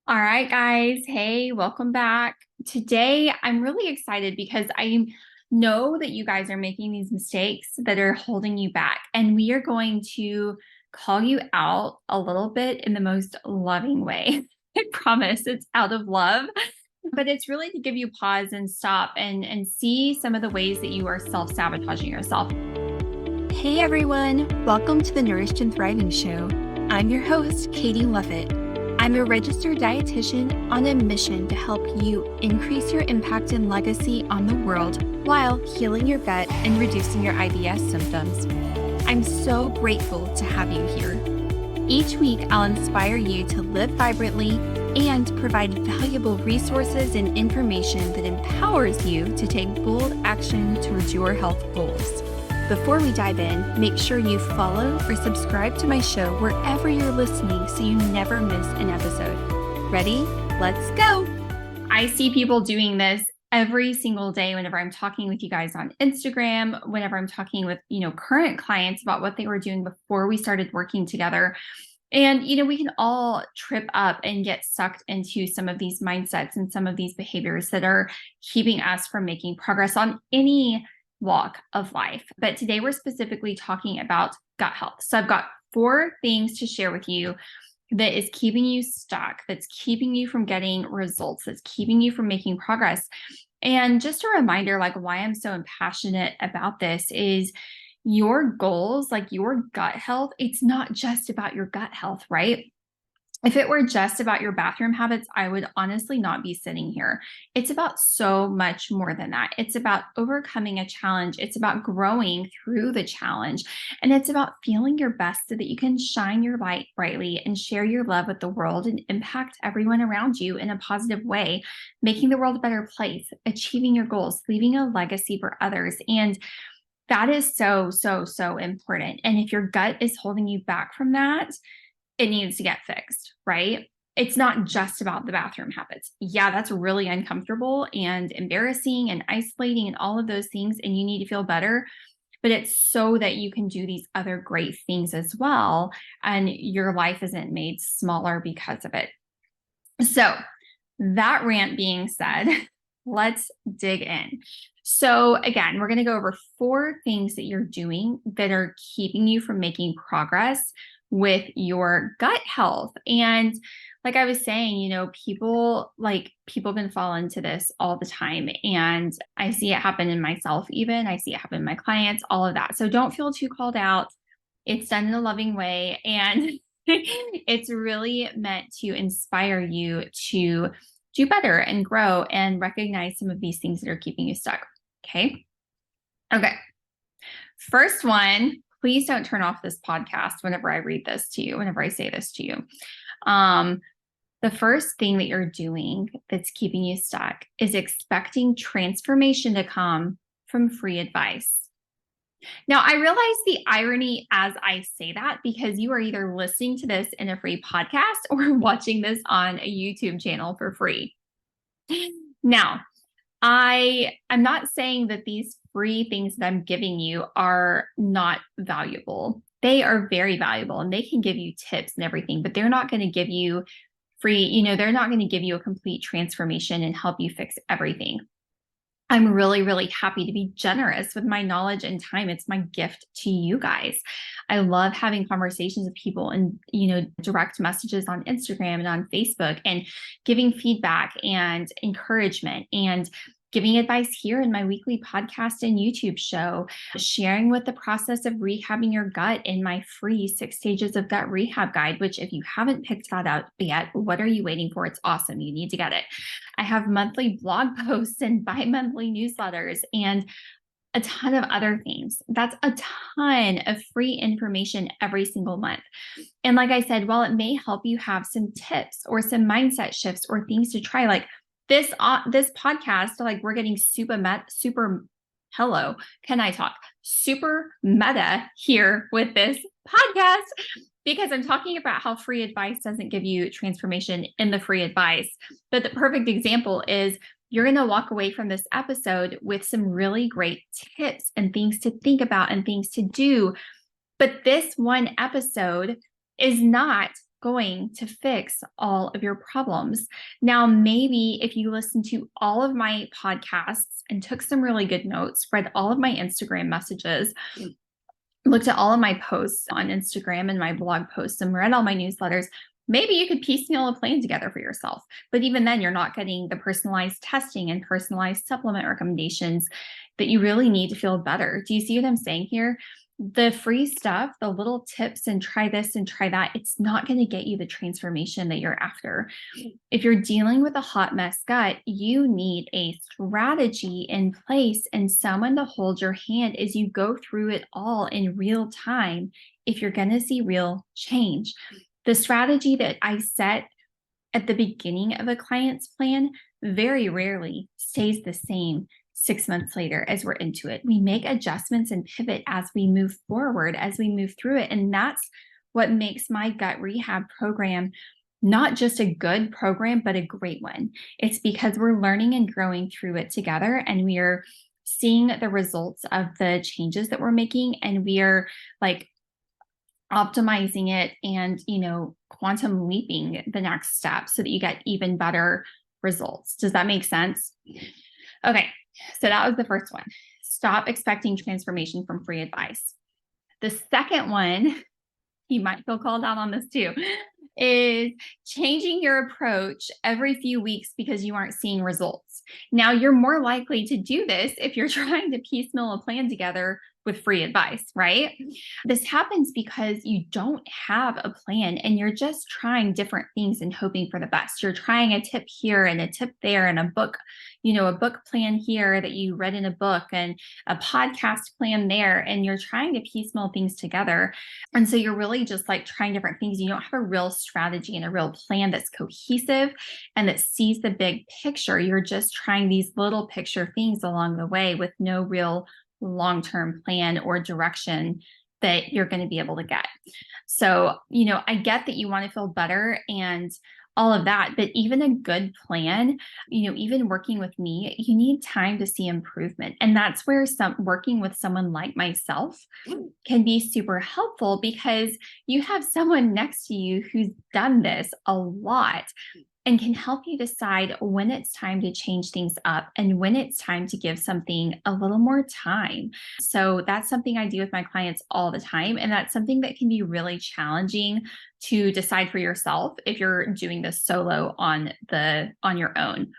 All right, guys. Hey, welcome back. Today, I'm really excited because I know that you guys are making these mistakes that are holding you back. And we are going to call you out a little bit in the most loving way. I promise it's out of love, but it's really to give you pause and stop and see some of the ways that you are self-sabotaging yourself. Hey everyone, welcome to the Nourished and Thriving Show. I'm your host, Katie Luffett. I'm a registered dietitian on a mission to help you increase your impact and legacy on the world while healing your gut and reducing your IBS symptoms. I'm so grateful to have you here. Each week, I'll inspire you to live vibrantly and provide valuable resources and information that empowers you to take bold action towards your health goals. Before we dive in, make sure you follow or subscribe to my show wherever you're listening so you never miss an episode. Ready? Let's go. I see people doing this every single day whenever I'm talking with you guys on Instagram, whenever I'm talking with, current clients about what they were doing before we started working together. And, we can all trip up and get sucked into some of these mindsets and some of these behaviors that are keeping us from making progress on any walk of life. But today we're specifically talking about gut health. So I've got 4 things to share with you that is keeping you stuck, that's keeping you from getting results, that's keeping you from making progress. And just a reminder, why I'm so passionate about this is your goals, your gut health. It's not just about your gut health, right? If it were just about your bathroom habits, I would honestly not be sitting here. It's about so much more than that. It's about overcoming a challenge. It's about growing through the challenge. And it's about feeling your best so that you can shine your light brightly and share your love with the world and impact everyone around you in a positive way, making the world a better place, achieving your goals, leaving a legacy for others. And that is so, so, so important. And if your gut is holding you back from that, it needs to get fixed, right? It's not just about the bathroom habits. Yeah, that's really uncomfortable and embarrassing and isolating and all of those things, and you need to feel better. But it's so that you can do these other great things as well, and your life isn't made smaller because of it. So, that rant being said, let's dig in. So again, we're going to go over 4 things that you're doing that are keeping you from making progress with your gut health. And like I was saying, people can fall into this all the time. And I see it happen in myself, even. I see it happen in my clients, all of that. So don't feel too called out. It's done in a loving way. And it's really meant to inspire you to do better and grow and recognize some of these things that are keeping you stuck. Okay. First one, please don't turn off this podcast whenever I read this to you, whenever I say this to you. The first thing that you're doing that's keeping you stuck is expecting transformation to come from free advice. Now, I realize the irony as I say that because you are either listening to this in a free podcast or watching this on a YouTube channel for free. Now, I'm not saying that these free things that I'm giving you are not valuable. They are very valuable and they can give you tips and everything, but they're not going to give you they're not going to give you a complete transformation and help you fix everything. I'm really, really happy to be generous with my knowledge and time. It's my gift to you guys. I love having conversations with people and, direct messages on Instagram and on Facebook and giving feedback and encouragement and giving advice here in my weekly podcast and YouTube show, sharing with the process of rehabbing your gut in my free 6 stages of gut rehab guide, which if you haven't picked that up yet, what are you waiting for? It's awesome. You need to get it. I have monthly blog posts and bi-monthly newsletters and a ton of other things. That's a ton of free information every single month. And like I said, while it may help you have some tips or some mindset shifts or things to try, like this podcast, we're getting super meta here with this podcast because I'm talking about how free advice doesn't give you transformation in the free advice. But the perfect example is you're going to walk away from this episode with some really great tips and things to think about and things to do. But this one episode is not going to fix all of your problems. Now, maybe if you listen to all of my podcasts and took some really good notes, read all of my Instagram messages, looked at all of my posts on Instagram and my blog posts and read all my newsletters, maybe you could piecemeal a plan together for yourself. But even then, you're not getting the personalized testing and personalized supplement recommendations that you really need to feel better. Do you see what I'm saying here? The free stuff, the little tips and try this and try that, it's not going to get you the transformation that you're after. If you're dealing with a hot mess gut, you need a strategy in place and someone to hold your hand as you go through it all in real time if you're going to see real change. The strategy that I set at the beginning of a client's plan very rarely stays the same 6 months later as we're into it. We make adjustments and pivot as we move forward, as we move through it. And that's what makes my gut rehab program not just a good program, but a great one. It's because we're learning and growing through it together, and we are seeing the results of the changes that we're making, and we are like optimizing it and, quantum leaping the next step so that you get even better results. Does that make sense? Okay. So that was the first one. Stop expecting transformation from free advice. The second one, you might feel called out on this too, is changing your approach every few weeks because you aren't seeing results. Now, you're more likely to do this if you're trying to piecemeal a plan together with free advice, right? This happens because you don't have a plan and you're just trying different things and hoping for the best. You're trying a tip here and a tip there and a book plan here that you read in a book and a podcast plan there, and you're trying to piecemeal things together. And so you're really just like trying different things. You don't have a real strategy and a real plan that's cohesive and that sees the big picture. You're just trying these little picture things along the way with no real long-term plan or direction that you're going to be able to get. So, I get that you want to feel better and all of that, but even a good plan, even working with me, you need time to see improvement. And that's where working with someone like myself can be super helpful, because you have someone next to you who's done this a lot and can help you decide when it's time to change things up and when it's time to give something a little more time. So that's something I do with my clients all the time. And that's something that can be really challenging to decide for yourself if you're doing this solo on your own.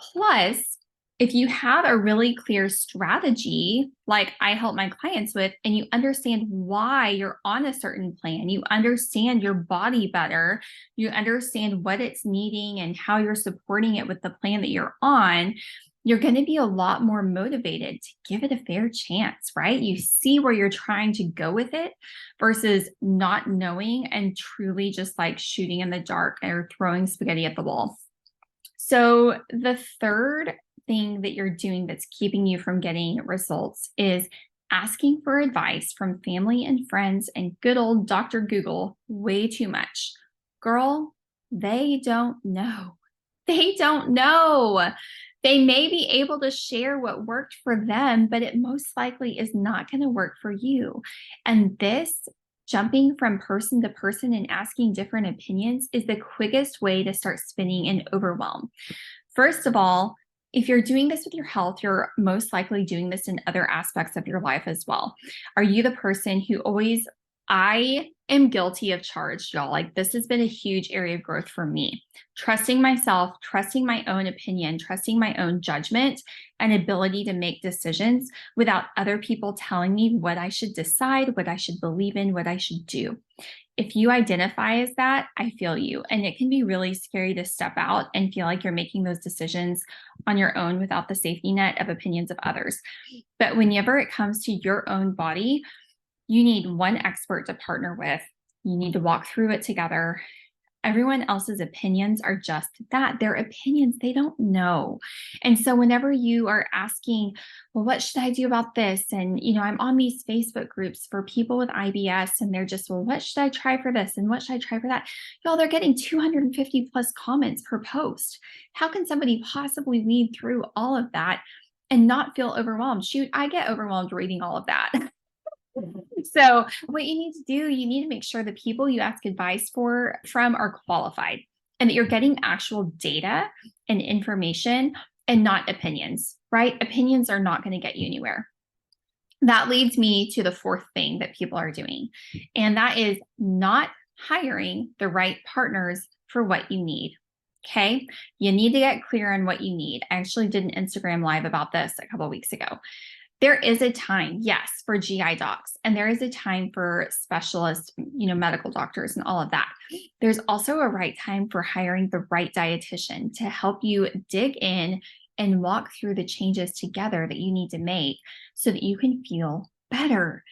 Plus, if you have a really clear strategy, like I help my clients with, and you understand why you're on a certain plan, you understand your body better, you understand what it's needing and how you're supporting it with the plan that you're on, you're going to be a lot more motivated to give it a fair chance, right? You see where you're trying to go with it versus not knowing and truly just like shooting in the dark or throwing spaghetti at the wall. So the third thing that you're doing that's keeping you from getting results is asking for advice from family and friends and good old Dr. Google way too much. Girl, they don't know. They don't know. They may be able to share what worked for them, but it most likely is not going to work for you. And this jumping from person to person and asking different opinions is the quickest way to start spinning in overwhelm. First of all, if you're doing this with your health, you're most likely doing this in other aspects of your life as well. Are you the person who always, I am guilty of charge, y'all. Like, this has been a huge area of growth for me. Trusting myself, trusting my own opinion, trusting my own judgment and ability to make decisions without other people telling me what I should decide, what I should believe in, what I should do. If you identify as that, I feel you. And it can be really scary to step out and feel like you're making those decisions on your own without the safety net of opinions of others. But whenever it comes to your own body, you need one expert to partner with. You need to walk through it together. Everyone else's opinions are just that. They're opinions. They don't know. And so whenever you are asking, well, what should I do about this? And, I'm on these Facebook groups for people with IBS, and they're just, well, what should I try for this? And what should I try for that? Y'all, they're getting 250 plus comments per post. How can somebody possibly weed through all of that and not feel overwhelmed? Shoot, I get overwhelmed reading all of that. So what you need to do, you need to make sure the people you ask advice from are qualified and that you're getting actual data and information and not opinions, right? Opinions are not going to get you anywhere. That leads me to the fourth thing that people are doing, and that is not hiring the right partners for what you need. Okay. You need to get clear on what you need. I actually did an Instagram live about this a couple of weeks ago. There is a time, yes, for GI docs, and there is a time for specialist, medical doctors and all of that. There's also a right time for hiring the right dietitian to help you dig in and walk through the changes together that you need to make so that you can feel better.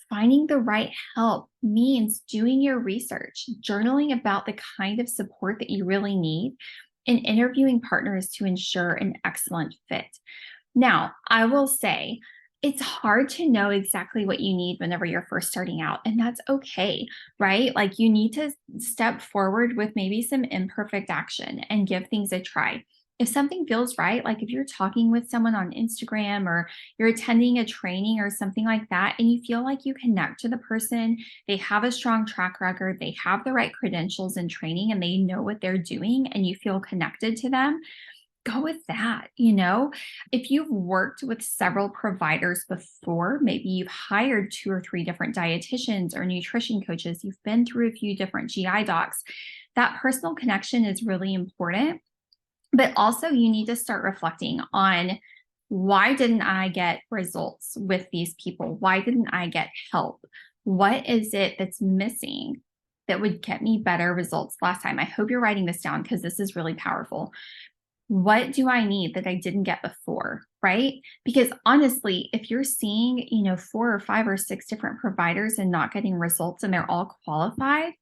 Finding the right help means doing your research, journaling about the kind of support that you really need, and interviewing partners to ensure an excellent fit. Now, I will say it's hard to know exactly what you need whenever you're first starting out, and that's okay, right? Like you need to step forward with maybe some imperfect action and give things a try. If something feels right, like if you're talking with someone on Instagram or you're attending a training or something like that, and you feel like you connect to the person, they have a strong track record, they have the right credentials and training, and they know what they're doing, and you feel connected to them, go with that. If you've worked with several providers before, maybe you've hired 2 or 3 different dietitians or nutrition coaches, you've been through a few different GI docs, that personal connection is really important. But also you need to start reflecting on, why didn't I get results with these people? Why didn't I get help? What is it that's missing that would get me better results last time? I hope you're writing this down because this is really powerful. What do I need that I didn't get before, right? Because honestly, if you're seeing, 4 or 5 or 6 different providers and not getting results and they're all qualified,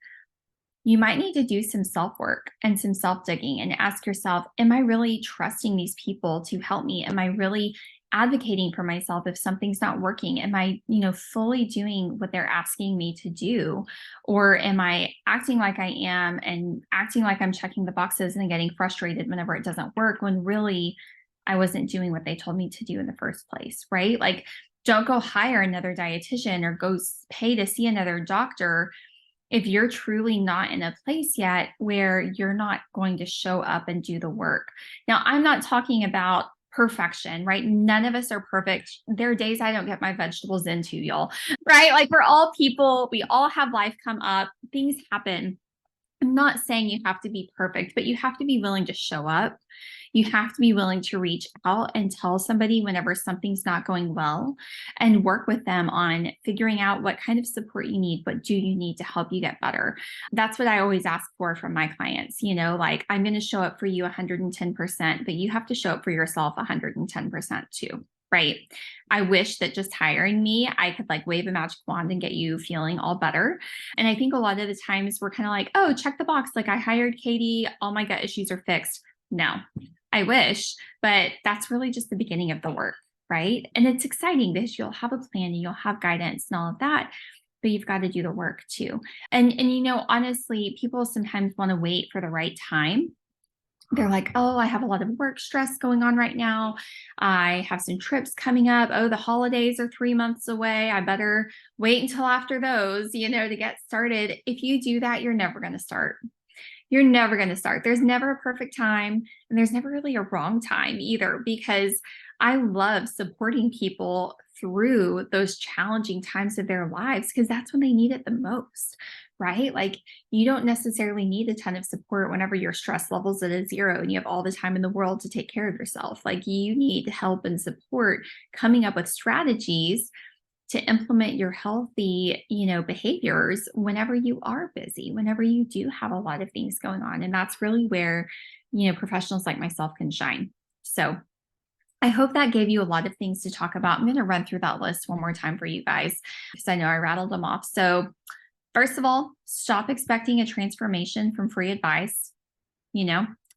you might need to do some self work and some self digging and ask yourself, am I really trusting these people to help me? Am I really advocating for myself if something's not working? Am I, fully doing what they're asking me to do? Or am I acting like I am and acting like I'm checking the boxes and getting frustrated whenever it doesn't work when really I wasn't doing what they told me to do in the first place, right? Like, don't go hire another dietitian or go pay to see another doctor if you're truly not in a place yet where you're not going to show up and do the work. Now, I'm not talking about perfection, right? None of us are perfect. There are days I don't get my vegetables into, y'all, right? Like we're all people. We all have life come up. Things happen. I'm not saying you have to be perfect, but you have to be willing to show up. You have to be willing to reach out and tell somebody whenever something's not going well and work with them on figuring out what kind of support you need. What do you need to help you get better? That's what I always ask for from my clients. Like I'm going to show up for you 110%, but you have to show up for yourself 110% too. Right. I wish that just hiring me, I could like wave a magic wand and get you feeling all better. And I think a lot of the times we're kind of like, oh, check the box. Like I hired Katie, all my gut issues are fixed. No, I wish, but that's really just the beginning of the work. Right. And it's exciting because you'll have a plan and you'll have guidance and all of that, but you've got to do the work too. And honestly, people sometimes want to wait for the right time. They're like, oh, I have a lot of work stress going on right now. I have some trips coming up. Oh, the holidays are 3 months away. I better wait until after those, to get started. If you do that, you're never going to start. You're never going to start. There's never a perfect time, and there's never really a wrong time either, because I love supporting people through those challenging times of their lives because that's when they need it the most, right? Like you don't necessarily need a ton of support whenever your stress level's at a 0 and you have all the time in the world to take care of yourself. Like you need help and support coming up with strategies to implement your healthy, behaviors whenever you are busy, whenever you do have a lot of things going on. And that's really where, professionals like myself can shine. So I hope that gave you a lot of things to talk about. I'm going to run through that list one more time for you guys because I know I rattled them off. So first of all, stop expecting a transformation from free advice.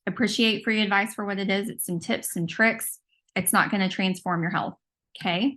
Appreciate free advice for what it is. It's some tips and tricks. It's not going to transform your health. Okay.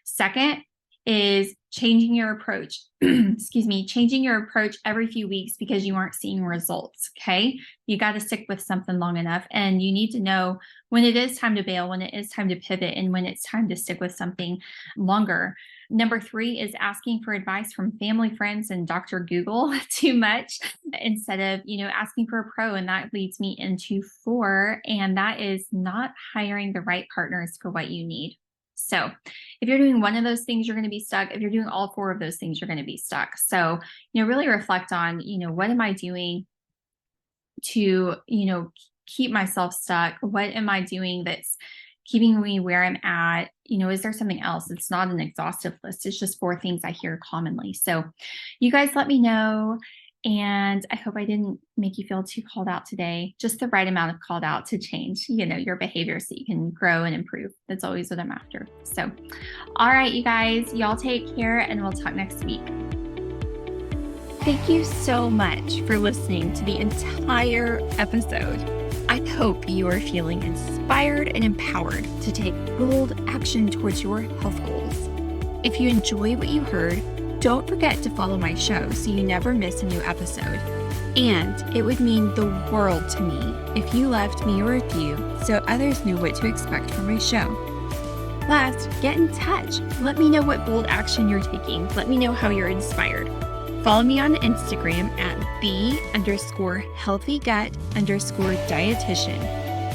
Second, is changing your approach. Excuse me, changing your approach every few weeks because you aren't seeing results. Okay. You got to stick with something long enough, and you need to know when it is time to bail, when it is time to pivot, and when it's time to stick with something longer. Number 3 is asking for advice from family, friends, and Dr. Google too much instead of, asking for a pro. And that leads me into 4, and that is not hiring the right partners for what you need. So if you're doing one of those things, you're going to be stuck. If you're doing all 4 of those things, you're going to be stuck. So, really reflect on, what am I doing to, keep myself stuck? What am I doing that's keeping me where I'm at? Is there something else? It's not an exhaustive list. It's just 4 things I hear commonly. So you guys let me know. And I hope I didn't make you feel too called out today. Just the right amount of called out to change, your behavior so you can grow and improve. That's always what I'm after. So, all right, you guys, y'all take care, and we'll talk next week. Thank you so much for listening to the entire episode. I hope you are feeling inspired and empowered to take bold action towards your health goals. If you enjoy what you heard, don't forget to follow my show so you never miss a new episode. And it would mean the world to me if you left me a review so others knew what to expect from my show. Last, get in touch. Let me know what bold action you're taking. Let me know how you're inspired. Follow me on Instagram at the_healthygut_dietitian.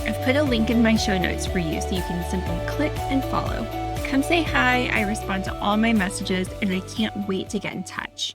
I've put a link in my show notes for you so you can simply click and follow. Come say hi. I respond to all my messages, and I can't wait to get in touch.